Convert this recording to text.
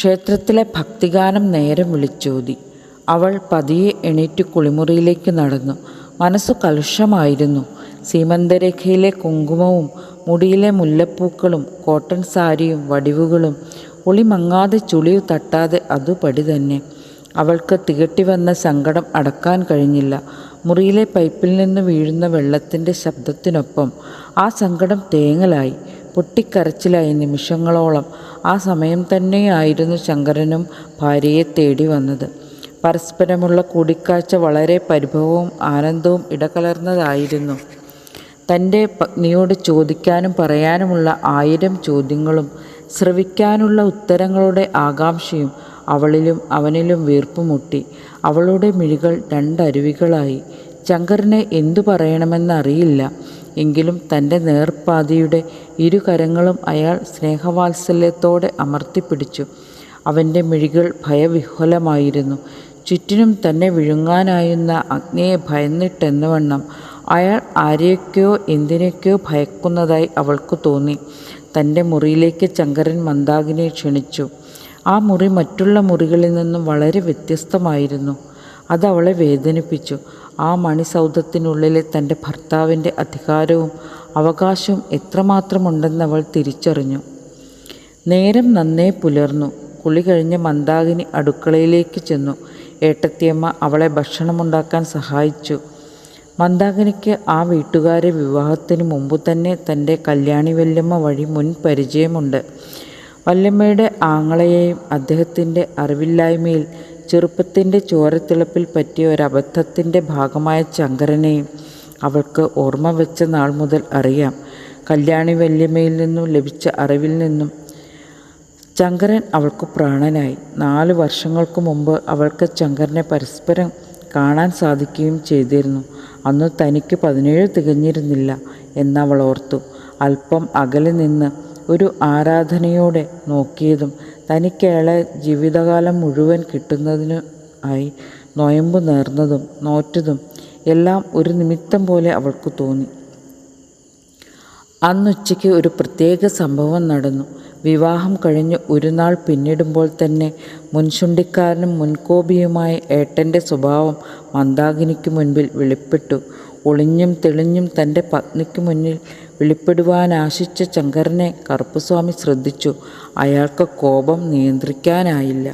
ക്ഷേത്രത്തിലെ ഭക്തിഗാനം നേരം വിളിച്ചോതി. അവൾ പതിയെ എണീറ്റ് കുളിമുറിയിലേക്ക് നടന്നു. മനസ്സു കലുഷമായിരുന്നു. സീമന്തരേഖയിലെ കുങ്കുമവും മുടിയിലെ മുല്ലപ്പൂക്കളും കോട്ടൺ സാരിയും വടിവുകളും ഒളിമങ്ങാതെ ചുളിയു തട്ടാതെ അതുപടി തന്നെ. അവൾക്ക് തികട്ടി വന്ന സങ്കടം അടക്കാൻ കഴിഞ്ഞില്ല. മുറിയിലെ പൈപ്പിൽ നിന്ന് വീഴുന്ന വെള്ളത്തിൻ്റെ ശബ്ദത്തിനൊപ്പം ആ സങ്കടം തേങ്ങലായി, പൊട്ടിക്കരച്ചിലായി നിമിഷങ്ങളോളം. ആ സമയം തന്നെയായിരുന്നു ശങ്കരനും ഭാര്യയെ തേടി വന്നത്. പരസ്പരമുള്ള കൂടിക്കാഴ്ച വളരെ പരിഭവവും ആനന്ദവും ഇടകലർന്നതായിരുന്നു. തൻ്റെ പത്നിയോട് ചോദിക്കാനും പറയാനുമുള്ള 1000 ചോദ്യങ്ങളും ശ്രവിക്കാനുള്ള ഉത്തരങ്ങളുടെ ആകാംക്ഷയും അവളിലും അവനിലും വീർപ്പുമുട്ടി. അവളുടെ മിഴികൾ 2 അരുവികളായി. ശങ്കരന് എന്തു പറയണമെന്നറിയില്ല. എങ്കിലും തൻ്റെ നേർപ്പാതിയുടെ 2 കരങ്ങളും അയാൾ സ്നേഹവാത്സല്യത്തോടെ അമർത്തിപ്പിടിച്ചു. അവൻ്റെ മിഴികൾ ഭയവിഹ്വലമായിരുന്നു. ചുറ്റിനും തന്നെ വിഴുങ്ങാനായുന്ന അഗ്നിയെ ഭയന്നിട്ടെന്നവണ്ണം അയാൾ ആരെയൊക്കെയോ എന്തിനൊക്കെയോ ഭയക്കുന്നതായി അവൾക്ക് തോന്നി. തൻ്റെ മുറിയിലേക്ക് ശങ്കരൻ മന്ദാകിനിയെ ക്ഷണിച്ചു. ആ മുറി മറ്റുള്ള മുറികളിൽ നിന്നും വളരെ വ്യത്യസ്തമായിരുന്നു. അതവളെ വേദനിപ്പിച്ചു. ആ മണിസൗധത്തിനുള്ളിലെ തൻ്റെ ഭർത്താവിൻ്റെ അധികാരവും അവകാശവും എത്രമാത്രമുണ്ടെന്നവൾ തിരിച്ചറിഞ്ഞു. നേരം നന്നേ പുലർന്നു. കുളി കഴിഞ്ഞ് മന്ദാകിനി അടുക്കളയിലേക്ക് ചെന്നു. ഏട്ടത്തിയമ്മ അവളെ ഭക്ഷണമുണ്ടാക്കാൻ സഹായിച്ചു. മന്ദാകിനിക്ക് ആ വീട്ടുകാരെ വിവാഹത്തിന് മുമ്പ് തന്നെ തൻ്റെ കല്യാണി വല്യമ്മ വഴി മുൻ പരിചയമുണ്ട്. വല്യമ്മയുടെ ആങ്ങളയെയും അദ്ദേഹത്തിൻ്റെ അറിവില്ലായ്മയിൽ ചെറുപ്പത്തിൻ്റെ ചോരത്തിളപ്പിൽ പറ്റിയ ഒരബദ്ധത്തിൻ്റെ ഭാഗമായ ശങ്കരനെയും അവൾക്ക് ഓർമ്മ വെച്ച നാൾ മുതൽ അറിയാം. കല്യാണി വല്യമ്മയിൽ നിന്നും ലഭിച്ച അറിവിൽ നിന്നും ശങ്കരൻ അവൾക്ക് പ്രാണനായി. 4 വർഷങ്ങൾക്ക് മുമ്പ് അവൾക്ക് ശങ്കരനെ പരസ്പരം കാണാൻ സാധിക്കുകയും ചെയ്തിരുന്നു. അന്ന് തനിക്ക് 17 തികഞ്ഞിരുന്നില്ല എന്നവൾ ഓർത്തു. അല്പം അകലെ നിന്ന് ഒരു ആരാധനയോടെ നോക്കിയതും തനിക്കയാളെ ജീവിതകാലം മുഴുവൻ കിട്ടുന്നതിന് ആയി നൊയമ്പ് നേർന്നതും നോറ്റതും എല്ലാം ഒരു നിമിത്തം പോലെ അവൾക്ക് തോന്നി. അന്നുച്ചയ്ക്ക് ഒരു പ്രത്യേക സംഭവം നടന്നു. വിവാഹം കഴിഞ്ഞ് ഒരു നാൾ പിന്നിടുമ്പോൾ തന്നെ മുൻചുണ്ടിക്കാരനും മുൻകോപിയുമായ ഏട്ടൻ്റെ സ്വഭാവം മന്ദാകിനിക്ക് മുൻപിൽ വെളിപ്പെട്ടു. ഒളിഞ്ഞും തെളിഞ്ഞും തൻ്റെ പത്നിക്ക് മുന്നിൽ വെളിപ്പെടുവാനാശിച്ച ശങ്കരനെ കറുപ്പുസ്വാമി ശ്രദ്ധിച്ചു. അയാൾക്ക് കോപം നിയന്ത്രിക്കാനായില്ല.